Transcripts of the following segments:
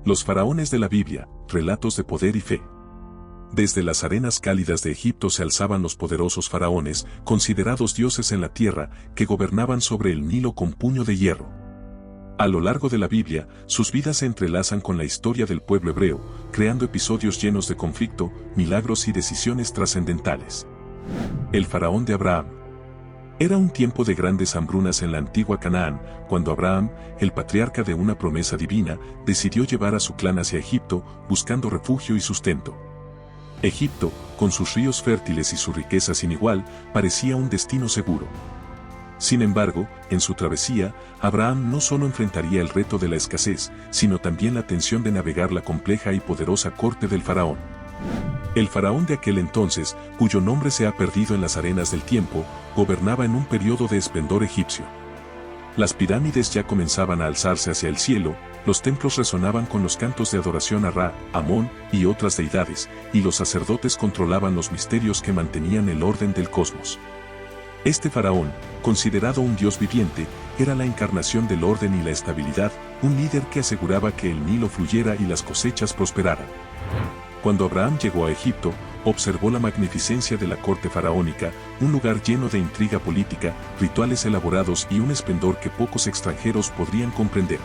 Los faraones de la Biblia, relatos de poder y fe. Desde las arenas cálidas de Egipto se alzaban los poderosos faraones, considerados dioses en la tierra, que gobernaban sobre el Nilo con puño de hierro. A lo largo de la Biblia, sus vidas se entrelazan con la historia del pueblo hebreo, creando episodios llenos de conflicto, milagros y decisiones trascendentales. El faraón de Abraham. Era un tiempo de grandes hambrunas en la antigua Canaán, cuando Abraham, el patriarca de una promesa divina, decidió llevar a su clan hacia Egipto, buscando refugio y sustento. Egipto, con sus ríos fértiles y su riqueza sin igual, parecía un destino seguro. Sin embargo, en su travesía, Abraham no solo enfrentaría el reto de la escasez, sino también la tensión de navegar la compleja y poderosa corte del faraón. El faraón de aquel entonces, cuyo nombre se ha perdido en las arenas del tiempo, gobernaba en un periodo de esplendor egipcio. Las pirámides ya comenzaban a alzarse hacia el cielo, los templos resonaban con los cantos de adoración a Ra, Amón y otras deidades, y los sacerdotes controlaban los misterios que mantenían el orden del cosmos. Este faraón, considerado un dios viviente, era la encarnación del orden y la estabilidad, un líder que aseguraba que el Nilo fluyera y las cosechas prosperaran. Cuando Abraham llegó a Egipto, observó la magnificencia de la corte faraónica, un lugar lleno de intriga política, rituales elaborados y un esplendor que pocos extranjeros podrían comprender.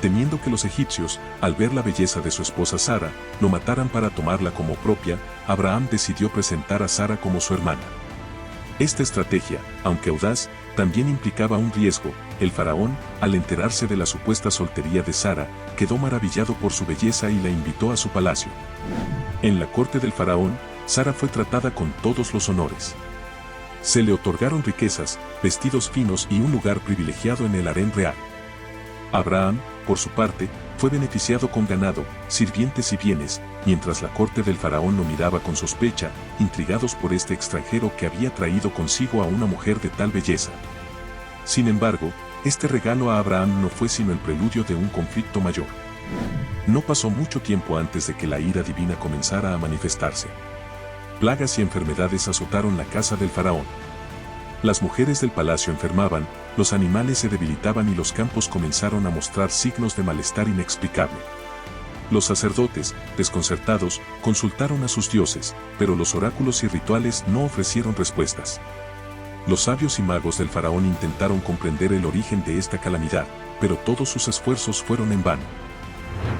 Temiendo que los egipcios, al ver la belleza de su esposa Sara, lo mataran para tomarla como propia, Abraham decidió presentar a Sara como su hermana. Esta estrategia, aunque audaz, también implicaba un riesgo. El faraón, al enterarse de la supuesta soltería de Sara, quedó maravillado por su belleza y la invitó a su palacio. En la corte del faraón, Sara fue tratada con todos los honores. Se le otorgaron riquezas, vestidos finos y un lugar privilegiado en el harén real. Abraham, por su parte, fue beneficiado con ganado, sirvientes y bienes, mientras la corte del faraón lo miraba con sospecha, intrigados por este extranjero que había traído consigo a una mujer de tal belleza. Sin embargo, este regalo a Abraham no fue sino el preludio de un conflicto mayor. No pasó mucho tiempo antes de que la ira divina comenzara a manifestarse. Plagas y enfermedades azotaron la casa del faraón. Las mujeres del palacio enfermaban, los animales se debilitaban y los campos comenzaron a mostrar signos de malestar inexplicable. Los sacerdotes, desconcertados, consultaron a sus dioses, pero los oráculos y rituales no ofrecieron respuestas. Los sabios y magos del faraón intentaron comprender el origen de esta calamidad, pero todos sus esfuerzos fueron en vano.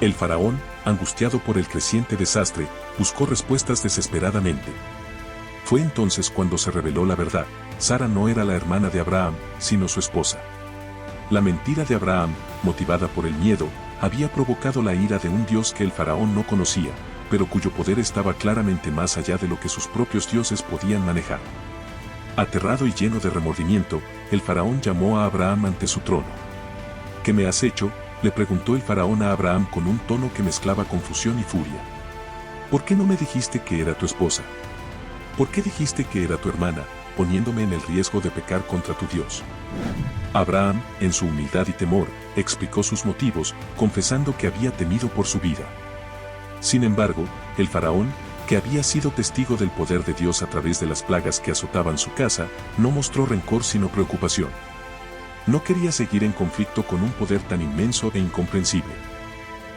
El faraón, angustiado por el creciente desastre, buscó respuestas desesperadamente. Fue entonces cuando se reveló la verdad. Sara no era la hermana de Abraham, sino su esposa. La mentira de Abraham, motivada por el miedo, había provocado la ira de un dios que el faraón no conocía, pero cuyo poder estaba claramente más allá de lo que sus propios dioses podían manejar. Aterrado y lleno de remordimiento, el faraón llamó a Abraham ante su trono. ¿Qué me has hecho?, le preguntó el faraón a Abraham con un tono que mezclaba confusión y furia. ¿Por qué no me dijiste que era tu esposa? ¿Por qué dijiste que era tu hermana, poniéndome en el riesgo de pecar contra tu Dios? Abraham, en su humildad y temor, explicó sus motivos, confesando que había temido por su vida. Sin embargo, el faraón, que había sido testigo del poder de Dios a través de las plagas que azotaban su casa, no mostró rencor sino preocupación. No quería seguir en conflicto con un poder tan inmenso e incomprensible.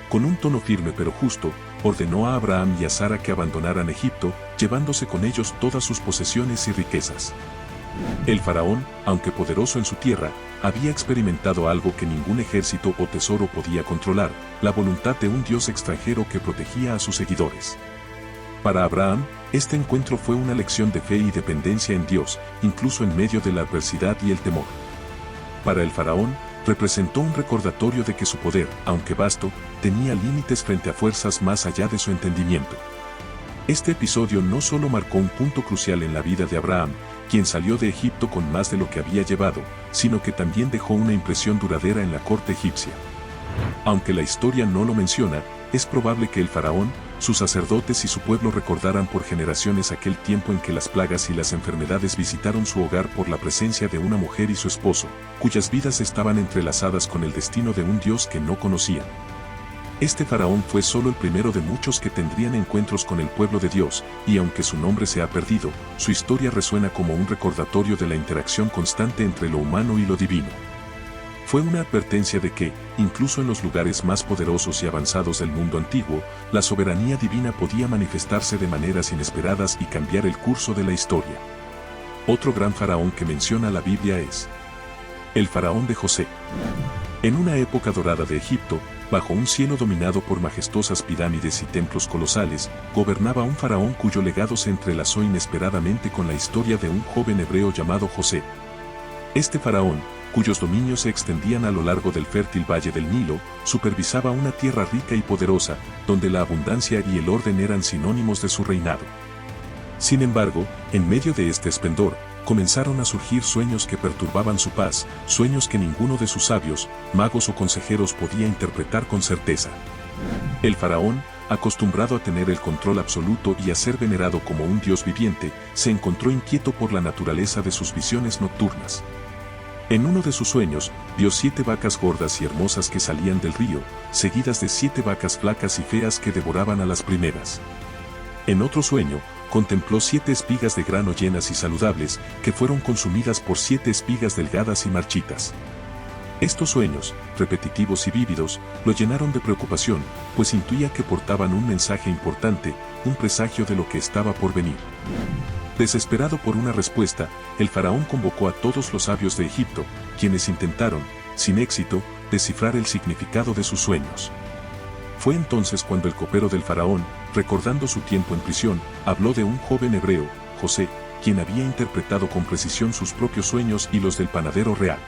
Con un tono firme pero justo, ordenó a Abraham y a Sara que abandonaran Egipto, llevándose con ellos todas sus posesiones y riquezas. El faraón, aunque poderoso en su tierra, había experimentado algo que ningún ejército o tesoro podía controlar, la voluntad de un dios extranjero que protegía a sus seguidores. Para Abraham, este encuentro fue una lección de fe y dependencia en Dios, incluso en medio de la adversidad y el temor. Para el faraón, representó un recordatorio de que su poder, aunque vasto, tenía límites frente a fuerzas más allá de su entendimiento. Este episodio no solo marcó un punto crucial en la vida de Abraham, quien salió de Egipto con más de lo que había llevado, sino que también dejó una impresión duradera en la corte egipcia. Aunque la historia no lo menciona, es probable que el faraón, sus sacerdotes y su pueblo recordaran por generaciones aquel tiempo en que las plagas y las enfermedades visitaron su hogar por la presencia de una mujer y su esposo, cuyas vidas estaban entrelazadas con el destino de un Dios que no conocían. Este faraón fue solo el primero de muchos que tendrían encuentros con el pueblo de Dios, y aunque su nombre se ha perdido, su historia resuena como un recordatorio de la interacción constante entre lo humano y lo divino. Fue una advertencia de que, incluso en los lugares más poderosos y avanzados del mundo antiguo, la soberanía divina podía manifestarse de maneras inesperadas y cambiar el curso de la historia. Otro gran faraón que menciona la Biblia es el faraón de José. En una época dorada de Egipto, bajo un cielo dominado por majestuosas pirámides y templos colosales, gobernaba un faraón cuyo legado se entrelazó inesperadamente con la historia de un joven hebreo llamado José. Este faraón, cuyos dominios se extendían a lo largo del fértil valle del Nilo, supervisaba una tierra rica y poderosa, donde la abundancia y el orden eran sinónimos de su reinado. Sin embargo, en medio de este esplendor, comenzaron a surgir sueños que perturbaban su paz, sueños que ninguno de sus sabios, magos o consejeros podía interpretar con certeza. El faraón, acostumbrado a tener el control absoluto y a ser venerado como un dios viviente, se encontró inquieto por la naturaleza de sus visiones nocturnas. En uno de sus sueños, vio 7 vacas gordas y hermosas que salían del río, seguidas de 7 vacas flacas y feas que devoraban a las primeras. En otro sueño, contempló 7 espigas de grano llenas y saludables, que fueron consumidas por 7 espigas delgadas y marchitas. Estos sueños, repetitivos y vívidos, lo llenaron de preocupación, pues intuía que portaban un mensaje importante, un presagio de lo que estaba por venir. Desesperado por una respuesta, el faraón convocó a todos los sabios de Egipto, quienes intentaron, sin éxito, descifrar el significado de sus sueños. Fue entonces cuando el copero del faraón, recordando su tiempo en prisión, habló de un joven hebreo, José, quien había interpretado con precisión sus propios sueños y los del panadero real.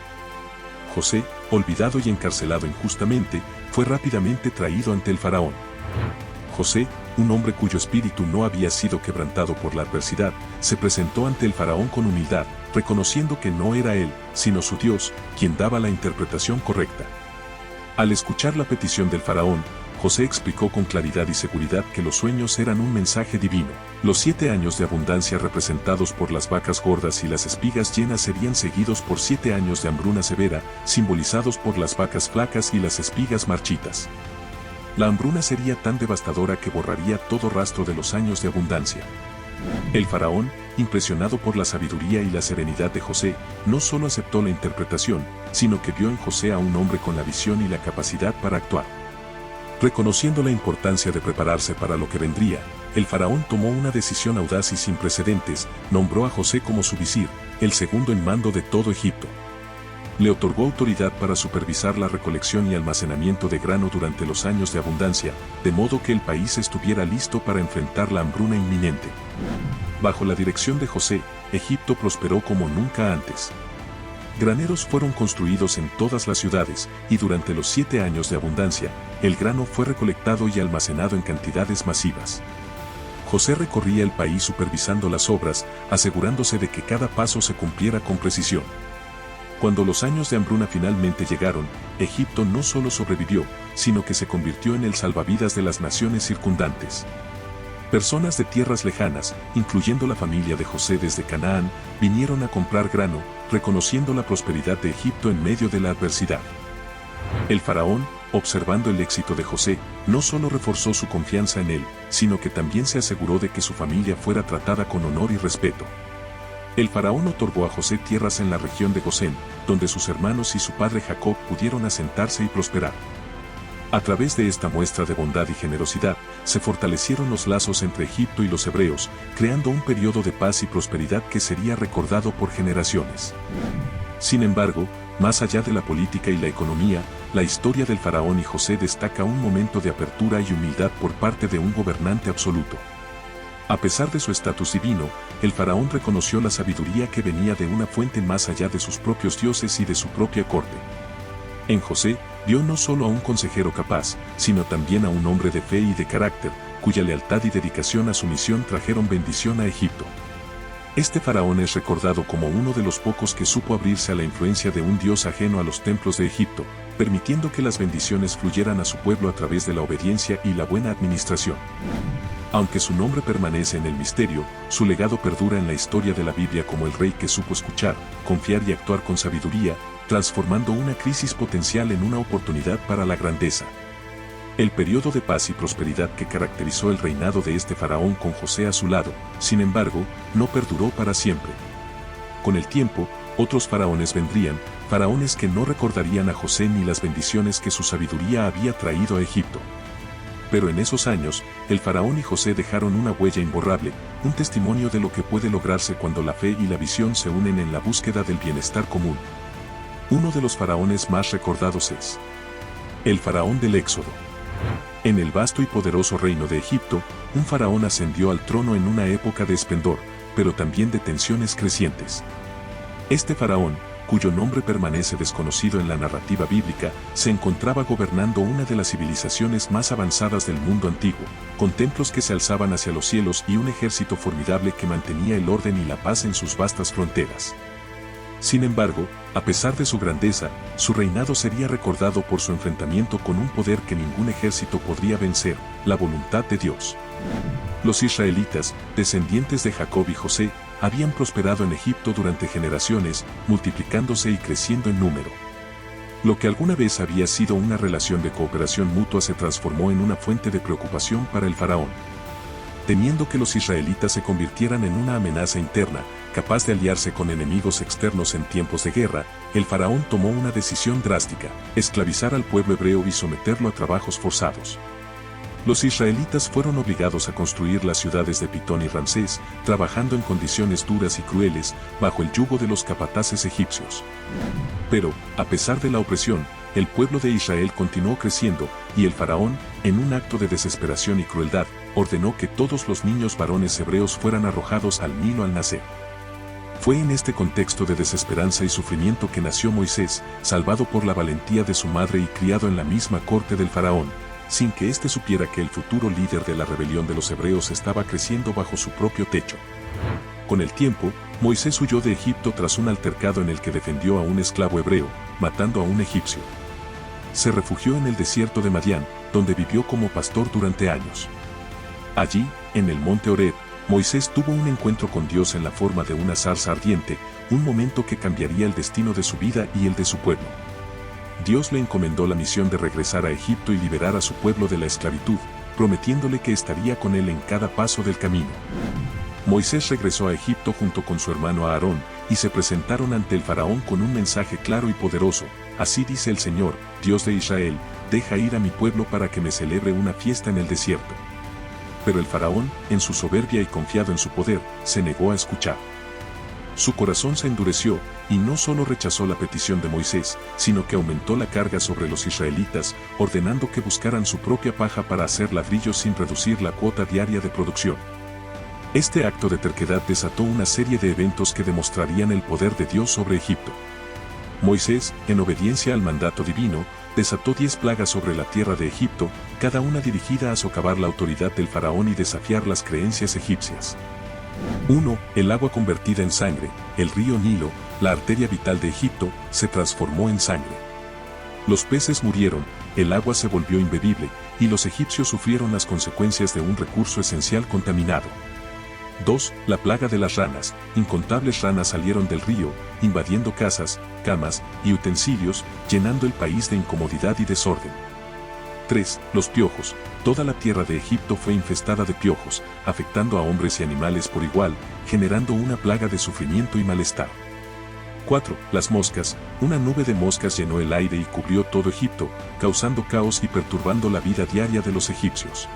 José, olvidado y encarcelado injustamente, fue rápidamente traído ante el faraón. José, un hombre cuyo espíritu no había sido quebrantado por la adversidad, se presentó ante el faraón con humildad, reconociendo que no era él, sino su Dios, quien daba la interpretación correcta. Al escuchar la petición del faraón, José explicó con claridad y seguridad que los sueños eran un mensaje divino. Los 7 años de abundancia representados por las vacas gordas y las espigas llenas serían seguidos por 7 años de hambruna severa, simbolizados por las vacas flacas y las espigas marchitas. La hambruna sería tan devastadora que borraría todo rastro de los años de abundancia. El faraón, impresionado por la sabiduría y la serenidad de José, no solo aceptó la interpretación, sino que vio en José a un hombre con la visión y la capacidad para actuar. Reconociendo la importancia de prepararse para lo que vendría, el faraón tomó una decisión audaz y sin precedentes, nombró a José como su visir, el segundo en mando de todo Egipto. Le otorgó autoridad para supervisar la recolección y almacenamiento de grano durante los años de abundancia, de modo que el país estuviera listo para enfrentar la hambruna inminente. Bajo la dirección de José, Egipto prosperó como nunca antes. Graneros fueron construidos en todas las ciudades, y durante los 7 años de abundancia, el grano fue recolectado y almacenado en cantidades masivas. José recorría el país supervisando las obras, asegurándose de que cada paso se cumpliera con precisión. Cuando los años de hambruna finalmente llegaron, Egipto no solo sobrevivió, sino que se convirtió en el salvavidas de las naciones circundantes. Personas de tierras lejanas, incluyendo la familia de José desde Canaán, vinieron a comprar grano, reconociendo la prosperidad de Egipto en medio de la adversidad. El faraón, observando el éxito de José, no solo reforzó su confianza en él, sino que también se aseguró de que su familia fuera tratada con honor y respeto. El faraón otorgó a José tierras en la región de Gosén, donde sus hermanos y su padre Jacob pudieron asentarse y prosperar. A través de esta muestra de bondad y generosidad, se fortalecieron los lazos entre Egipto y los hebreos, creando un periodo de paz y prosperidad que sería recordado por generaciones. Sin embargo, más allá de la política y la economía, la historia del faraón y José destaca un momento de apertura y humildad por parte de un gobernante absoluto. A pesar de su estatus divino, el faraón reconoció la sabiduría que venía de una fuente más allá de sus propios dioses y de su propia corte. En José, vio no solo a un consejero capaz, sino también a un hombre de fe y de carácter, cuya lealtad y dedicación a su misión trajeron bendición a Egipto. Este faraón es recordado como uno de los pocos que supo abrirse a la influencia de un dios ajeno a los templos de Egipto, permitiendo que las bendiciones fluyeran a su pueblo a través de la obediencia y la buena administración. Aunque su nombre permanece en el misterio, su legado perdura en la historia de la Biblia como el rey que supo escuchar, confiar y actuar con sabiduría, transformando una crisis potencial en una oportunidad para la grandeza. El periodo de paz y prosperidad que caracterizó el reinado de este faraón con José a su lado, sin embargo, no perduró para siempre. Con el tiempo, otros faraones vendrían, faraones que no recordarían a José ni las bendiciones que su sabiduría había traído a Egipto. Pero en esos años, el faraón y José dejaron una huella imborrable, un testimonio de lo que puede lograrse cuando la fe y la visión se unen en la búsqueda del bienestar común. Uno de los faraones más recordados es el faraón del Éxodo. En el vasto y poderoso reino de Egipto, un faraón ascendió al trono en una época de esplendor, pero también de tensiones crecientes. Este faraón, cuyo nombre permanece desconocido en la narrativa bíblica, se encontraba gobernando una de las civilizaciones más avanzadas del mundo antiguo, con templos que se alzaban hacia los cielos y un ejército formidable que mantenía el orden y la paz en sus vastas fronteras. Sin embargo, a pesar de su grandeza, su reinado sería recordado por su enfrentamiento con un poder que ningún ejército podría vencer, la voluntad de Dios. Los israelitas, descendientes de Jacob y José, habían prosperado en Egipto durante generaciones, multiplicándose y creciendo en número. Lo que alguna vez había sido una relación de cooperación mutua se transformó en una fuente de preocupación para el faraón. Temiendo que los israelitas se convirtieran en una amenaza interna, capaz de aliarse con enemigos externos en tiempos de guerra, el faraón tomó una decisión drástica: esclavizar al pueblo hebreo y someterlo a trabajos forzados. Los israelitas fueron obligados a construir las ciudades de Pitón y Ramsés, trabajando en condiciones duras y crueles, bajo el yugo de los capataces egipcios. Pero, a pesar de la opresión, el pueblo de Israel continuó creciendo, y el faraón, en un acto de desesperación y crueldad, ordenó que todos los niños varones hebreos fueran arrojados al Nilo al nacer. Fue en este contexto de desesperanza y sufrimiento que nació Moisés, salvado por la valentía de su madre y criado en la misma corte del faraón, sin que éste supiera que el futuro líder de la rebelión de los hebreos estaba creciendo bajo su propio techo. Con el tiempo, Moisés huyó de Egipto tras un altercado en el que defendió a un esclavo hebreo, matando a un egipcio. Se refugió en el desierto de Madián, donde vivió como pastor durante años. Allí, en el monte Horeb, Moisés tuvo un encuentro con Dios en la forma de una zarza ardiente, un momento que cambiaría el destino de su vida y el de su pueblo. Dios le encomendó la misión de regresar a Egipto y liberar a su pueblo de la esclavitud, prometiéndole que estaría con él en cada paso del camino. Moisés regresó a Egipto junto con su hermano Aarón, y se presentaron ante el faraón con un mensaje claro y poderoso: así dice el Señor, Dios de Israel, deja ir a mi pueblo para que me celebre una fiesta en el desierto. Pero el faraón, en su soberbia y confiado en su poder, se negó a escuchar. Su corazón se endureció, y no solo rechazó la petición de Moisés, sino que aumentó la carga sobre los israelitas, ordenando que buscaran su propia paja para hacer ladrillos sin reducir la cuota diaria de producción. Este acto de terquedad desató una serie de eventos que demostrarían el poder de Dios sobre Egipto. Moisés, en obediencia al mandato divino, desató 10 plagas sobre la tierra de Egipto, cada una dirigida a socavar la autoridad del faraón y desafiar las creencias egipcias. 1. El agua convertida en sangre. El río Nilo, la arteria vital de Egipto, se transformó en sangre. Los peces murieron, el agua se volvió imbebible, y los egipcios sufrieron las consecuencias de un recurso esencial contaminado. 2. La plaga de las ranas. Incontables ranas salieron del río, invadiendo casas, camas y utensilios, llenando el país de incomodidad y desorden. 3. Los piojos. Toda la tierra de Egipto fue infestada de piojos, afectando a hombres y animales por igual, generando una plaga de sufrimiento y malestar. 4. Las moscas. Una nube de moscas llenó el aire y cubrió todo Egipto, causando caos y perturbando la vida diaria de los egipcios.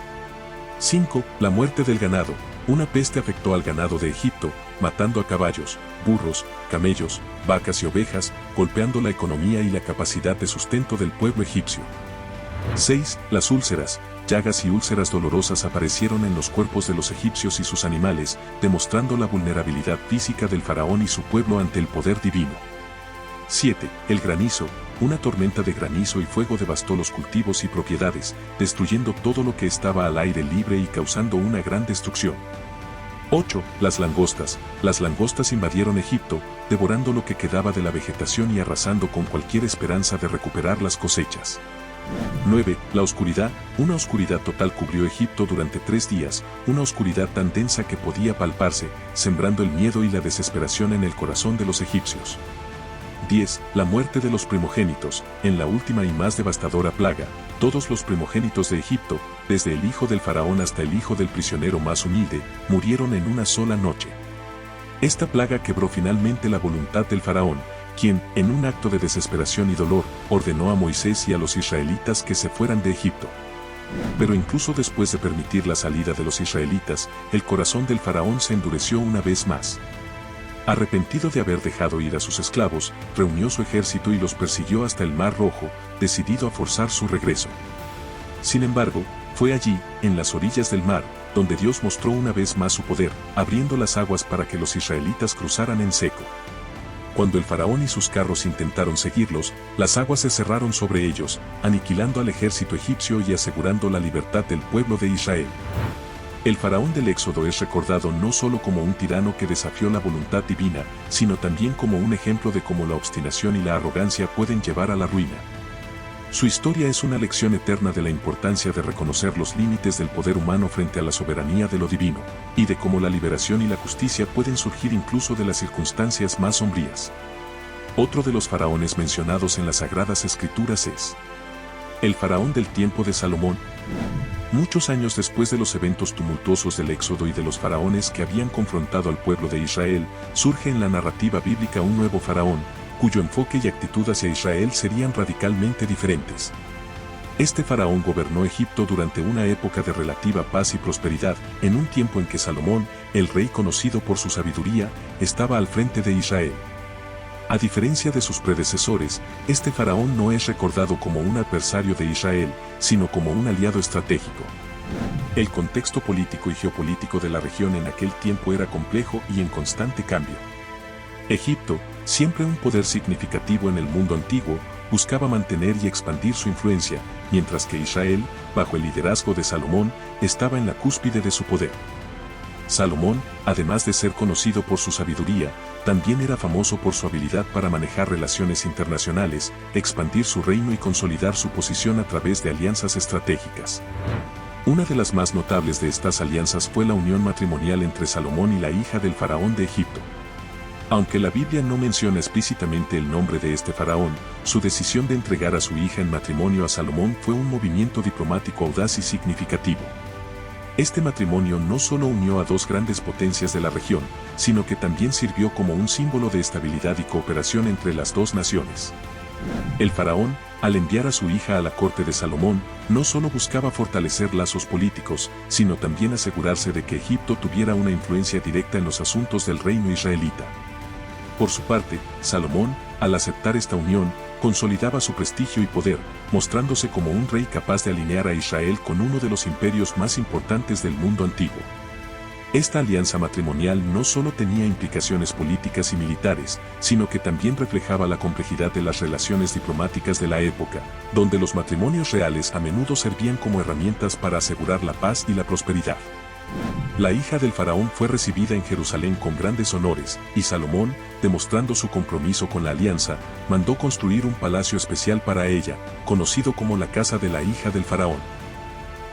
5. La muerte del ganado. Una peste afectó al ganado de Egipto, matando a caballos, burros, camellos, vacas y ovejas, golpeando la economía y la capacidad de sustento del pueblo egipcio. 6. Las úlceras. Llagas y úlceras dolorosas aparecieron en los cuerpos de los egipcios y sus animales, demostrando la vulnerabilidad física del faraón y su pueblo ante el poder divino. 7. El granizo. Una tormenta de granizo y fuego devastó los cultivos y propiedades, destruyendo todo lo que estaba al aire libre y causando una gran destrucción. 8. Las langostas. Las langostas invadieron Egipto, devorando lo que quedaba de la vegetación y arrasando con cualquier esperanza de recuperar las cosechas. 9. La oscuridad. Una oscuridad total cubrió Egipto durante 3 días, una oscuridad tan densa que podía palparse, sembrando el miedo y la desesperación en el corazón de los egipcios. 10. La muerte de los primogénitos. En la última y más devastadora plaga, todos los primogénitos de Egipto, desde el hijo del faraón hasta el hijo del prisionero más humilde, murieron en una sola noche. Esta plaga quebró finalmente la voluntad del faraón, quien, en un acto de desesperación y dolor, ordenó a Moisés y a los israelitas que se fueran de Egipto. Pero incluso después de permitir la salida de los israelitas, el corazón del faraón se endureció una vez más. Arrepentido de haber dejado ir a sus esclavos, reunió su ejército y los persiguió hasta el Mar Rojo, decidido a forzar su regreso. Sin embargo, fue allí, en las orillas del mar, donde Dios mostró una vez más su poder, abriendo las aguas para que los israelitas cruzaran en seco. Cuando el faraón y sus carros intentaron seguirlos, las aguas se cerraron sobre ellos, aniquilando al ejército egipcio y asegurando la libertad del pueblo de Israel. El faraón del Éxodo es recordado no solo como un tirano que desafió la voluntad divina, sino también como un ejemplo de cómo la obstinación y la arrogancia pueden llevar a la ruina. Su historia es una lección eterna de la importancia de reconocer los límites del poder humano frente a la soberanía de lo divino, y de cómo la liberación y la justicia pueden surgir incluso de las circunstancias más sombrías. Otro de los faraones mencionados en las Sagradas Escrituras es el faraón del tiempo de Salomón. Muchos años después de los eventos tumultuosos del Éxodo y de los faraones que habían confrontado al pueblo de Israel, surge en la narrativa bíblica un nuevo faraón, cuyo enfoque y actitud hacia Israel serían radicalmente diferentes. Este faraón gobernó Egipto durante una época de relativa paz y prosperidad, en un tiempo en que Salomón, el rey conocido por su sabiduría, estaba al frente de Israel. A diferencia de sus predecesores, este faraón no es recordado como un adversario de Israel, sino como un aliado estratégico. El contexto político y geopolítico de la región en aquel tiempo era complejo y en constante cambio. Egipto, siempre un poder significativo en el mundo antiguo, buscaba mantener y expandir su influencia, mientras que Israel, bajo el liderazgo de Salomón, estaba en la cúspide de su poder. Salomón, además de ser conocido por su sabiduría, también era famoso por su habilidad para manejar relaciones internacionales, expandir su reino y consolidar su posición a través de alianzas estratégicas. Una de las más notables de estas alianzas fue la unión matrimonial entre Salomón y la hija del faraón de Egipto. Aunque la Biblia no menciona explícitamente el nombre de este faraón, su decisión de entregar a su hija en matrimonio a Salomón fue un movimiento diplomático audaz y significativo. Este matrimonio no solo unió a dos grandes potencias de la región, sino que también sirvió como un símbolo de estabilidad y cooperación entre las dos naciones. El faraón, al enviar a su hija a la corte de Salomón, no solo buscaba fortalecer lazos políticos, sino también asegurarse de que Egipto tuviera una influencia directa en los asuntos del reino israelita. Por su parte, Salomón, al aceptar esta unión, consolidaba su prestigio y poder, mostrándose como un rey capaz de alinear a Israel con uno de los imperios más importantes del mundo antiguo. Esta alianza matrimonial no solo tenía implicaciones políticas y militares, sino que también reflejaba la complejidad de las relaciones diplomáticas de la época, donde los matrimonios reales a menudo servían como herramientas para asegurar la paz y la prosperidad. La hija del faraón fue recibida en Jerusalén con grandes honores, y Salomón, demostrando su compromiso con la alianza, mandó construir un palacio especial para ella, conocido como la casa de la hija del faraón.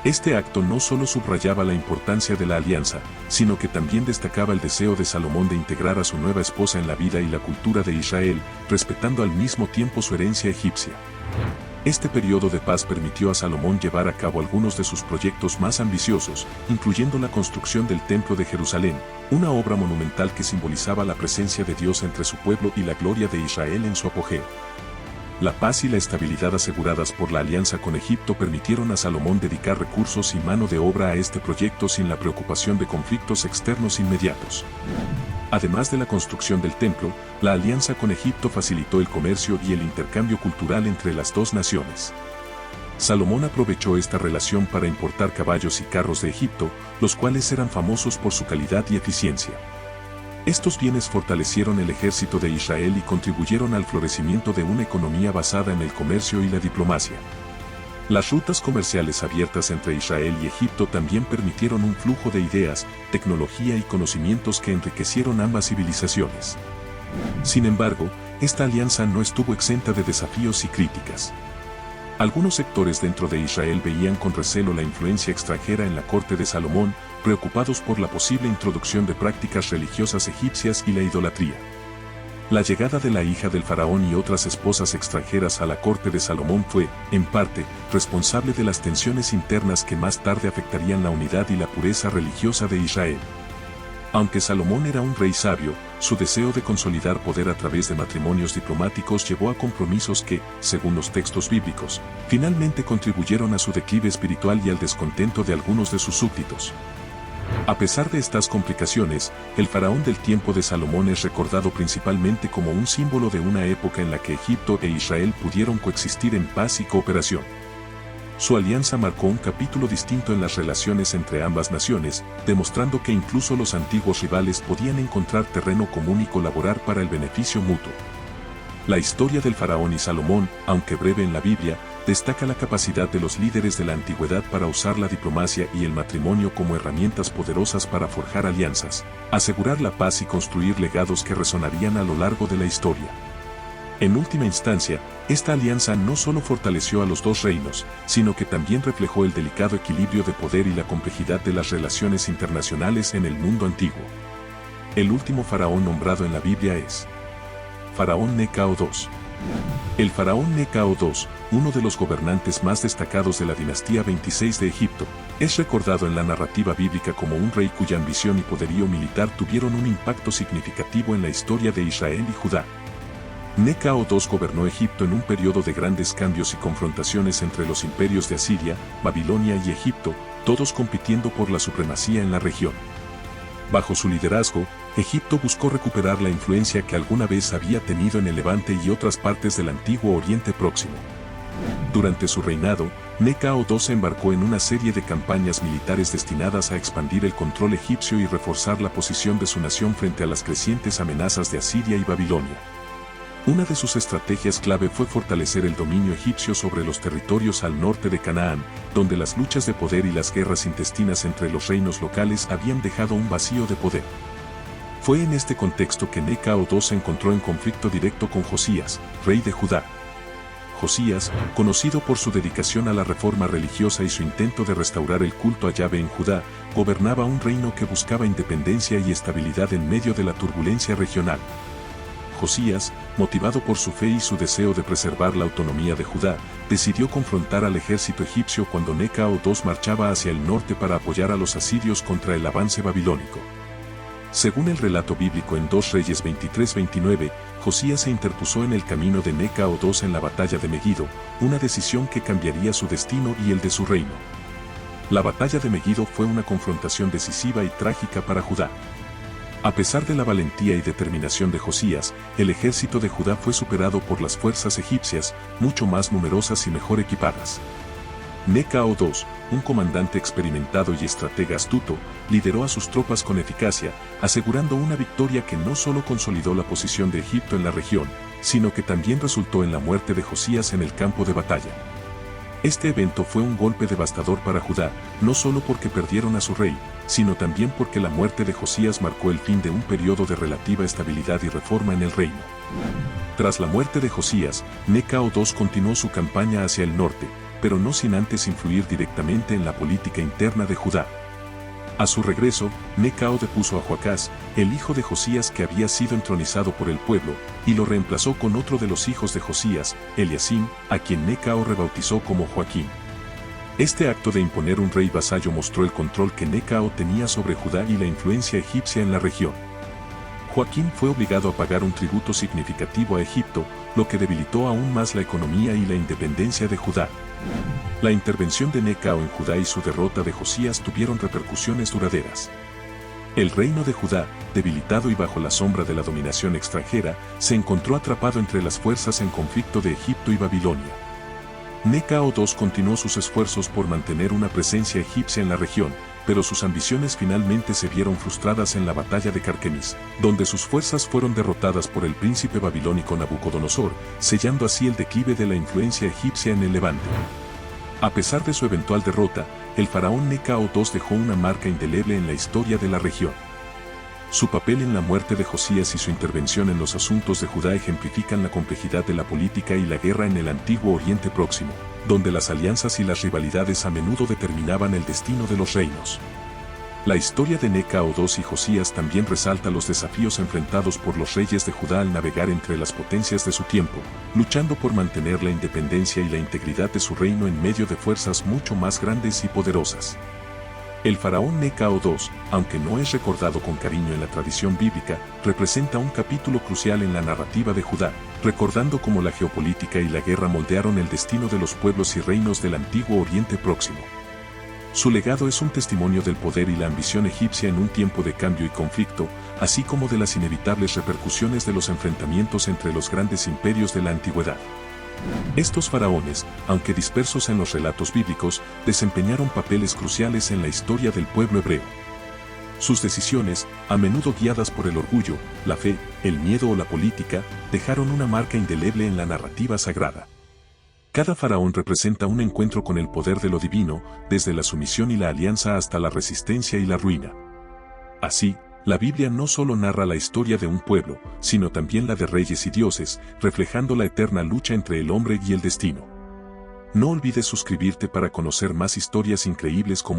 Este acto no solo subrayaba la importancia de la alianza, sino que también destacaba el deseo de Salomón de integrar a su nueva esposa en la vida y la cultura de Israel, respetando al mismo tiempo su herencia egipcia. Este periodo de paz permitió a Salomón llevar a cabo algunos de sus proyectos más ambiciosos, incluyendo la construcción del Templo de Jerusalén, una obra monumental que simbolizaba la presencia de Dios entre su pueblo y la gloria de Israel en su apogeo. La paz y la estabilidad aseguradas por la alianza con Egipto permitieron a Salomón dedicar recursos y mano de obra a este proyecto sin la preocupación de conflictos externos inmediatos. Además de la construcción del templo, la alianza con Egipto facilitó el comercio y el intercambio cultural entre las dos naciones. Salomón aprovechó esta relación para importar caballos y carros de Egipto, los cuales eran famosos por su calidad y eficiencia. Estos bienes fortalecieron el ejército de Israel y contribuyeron al florecimiento de una economía basada en el comercio y la diplomacia. Las rutas comerciales abiertas entre Israel y Egipto también permitieron un flujo de ideas, tecnología y conocimientos que enriquecieron ambas civilizaciones. Sin embargo, esta alianza no estuvo exenta de desafíos y críticas. Algunos sectores dentro de Israel veían con recelo la influencia extranjera en la corte de Salomón, preocupados por la posible introducción de prácticas religiosas egipcias y la idolatría. La llegada de la hija del faraón y otras esposas extranjeras a la corte de Salomón fue, en parte, responsable de las tensiones internas que más tarde afectarían la unidad y la pureza religiosa de Israel. Aunque Salomón era un rey sabio, su deseo de consolidar poder a través de matrimonios diplomáticos llevó a compromisos que, según los textos bíblicos, finalmente contribuyeron a su declive espiritual y al descontento de algunos de sus súbditos. A pesar de estas complicaciones, el faraón del tiempo de Salomón es recordado principalmente como un símbolo de una época en la que Egipto e Israel pudieron coexistir en paz y cooperación. Su alianza marcó un capítulo distinto en las relaciones entre ambas naciones, demostrando que incluso los antiguos rivales podían encontrar terreno común y colaborar para el beneficio mutuo. La historia del faraón y Salomón, aunque breve en la Biblia, destaca la capacidad de los líderes de la antigüedad para usar la diplomacia y el matrimonio como herramientas poderosas para forjar alianzas, asegurar la paz y construir legados que resonarían a lo largo de la historia. En última instancia, esta alianza no solo fortaleció a los dos reinos, sino que también reflejó el delicado equilibrio de poder y la complejidad de las relaciones internacionales en el mundo antiguo. El último faraón nombrado en la Biblia es Faraón Necao II. El faraón Necao II, uno de los gobernantes más destacados de la dinastía 26 de Egipto, es recordado en la narrativa bíblica como un rey cuya ambición y poderío militar tuvieron un impacto significativo en la historia de Israel y Judá. Necao II gobernó Egipto en un periodo de grandes cambios y confrontaciones entre los imperios de Asiria, Babilonia y Egipto, todos compitiendo por la supremacía en la región. Bajo su liderazgo, Egipto buscó recuperar la influencia que alguna vez había tenido en el Levante y otras partes del antiguo Oriente Próximo. Durante su reinado, Necao II se embarcó en una serie de campañas militares destinadas a expandir el control egipcio y reforzar la posición de su nación frente a las crecientes amenazas de Asiria y Babilonia. Una de sus estrategias clave fue fortalecer el dominio egipcio sobre los territorios al norte de Canaán, donde las luchas de poder y las guerras intestinas entre los reinos locales habían dejado un vacío de poder. Fue en este contexto que Necao II se encontró en conflicto directo con Josías, rey de Judá. Josías, conocido por su dedicación a la reforma religiosa y su intento de restaurar el culto a Yahvé en Judá, gobernaba un reino que buscaba independencia y estabilidad en medio de la turbulencia regional. Josías, motivado por su fe y su deseo de preservar la autonomía de Judá, decidió confrontar al ejército egipcio cuando Necao II marchaba hacia el norte para apoyar a los asirios contra el avance babilónico. Según el relato bíblico en 2 Reyes 23-29, Josías se interpuso en el camino de Necao II en la batalla de Megido, una decisión que cambiaría su destino y el de su reino. La batalla de Megido fue una confrontación decisiva y trágica para Judá. A pesar de la valentía y determinación de Josías, el ejército de Judá fue superado por las fuerzas egipcias, mucho más numerosas y mejor equipadas. Necao II, un comandante experimentado y estratega astuto, lideró a sus tropas con eficacia, asegurando una victoria que no solo consolidó la posición de Egipto en la región, sino que también resultó en la muerte de Josías en el campo de batalla. Este evento fue un golpe devastador para Judá, no solo porque perdieron a su rey, sino también porque la muerte de Josías marcó el fin de un periodo de relativa estabilidad y reforma en el reino. Tras la muerte de Josías, Necao II continuó su campaña hacia el norte, pero no sin antes influir directamente en la política interna de Judá. A su regreso, Necao depuso a Joacás, el hijo de Josías que había sido entronizado por el pueblo, y lo reemplazó con otro de los hijos de Josías, Eliacim, a quien Necao rebautizó como Joaquín. Este acto de imponer un rey vasallo mostró el control que Necao tenía sobre Judá y la influencia egipcia en la región. Joaquín fue obligado a pagar un tributo significativo a Egipto, lo que debilitó aún más la economía y la independencia de Judá. La intervención de Necao en Judá y su derrota de Josías tuvieron repercusiones duraderas. El reino de Judá, debilitado y bajo la sombra de la dominación extranjera, se encontró atrapado entre las fuerzas en conflicto de Egipto y Babilonia. Necao II continuó sus esfuerzos por mantener una presencia egipcia en la región, pero sus ambiciones finalmente se vieron frustradas en la batalla de Carquemis, donde sus fuerzas fueron derrotadas por el príncipe babilónico Nabucodonosor, sellando así el declive de la influencia egipcia en el Levante. A pesar de su eventual derrota, el faraón Necao II dejó una marca indeleble en la historia de la región. Su papel en la muerte de Josías y su intervención en los asuntos de Judá ejemplifican la complejidad de la política y la guerra en el antiguo Oriente Próximo, donde las alianzas y las rivalidades a menudo determinaban el destino de los reinos. La historia de Necao II y Josías también resalta los desafíos enfrentados por los reyes de Judá al navegar entre las potencias de su tiempo, luchando por mantener la independencia y la integridad de su reino en medio de fuerzas mucho más grandes y poderosas. El faraón Necao II, aunque no es recordado con cariño en la tradición bíblica, representa un capítulo crucial en la narrativa de Judá, recordando cómo la geopolítica y la guerra moldearon el destino de los pueblos y reinos del antiguo Oriente Próximo. Su legado es un testimonio del poder y la ambición egipcia en un tiempo de cambio y conflicto, así como de las inevitables repercusiones de los enfrentamientos entre los grandes imperios de la antigüedad. Estos faraones, aunque dispersos en los relatos bíblicos, desempeñaron papeles cruciales en la historia del pueblo hebreo. Sus decisiones, a menudo guiadas por el orgullo, la fe, el miedo o la política, dejaron una marca indeleble en la narrativa sagrada. Cada faraón representa un encuentro con el poder de lo divino, desde la sumisión y la alianza hasta la resistencia y la ruina. Así, la Biblia no solo narra la historia de un pueblo, sino también la de reyes y dioses, reflejando la eterna lucha entre el hombre y el destino. No olvides suscribirte para conocer más historias increíbles como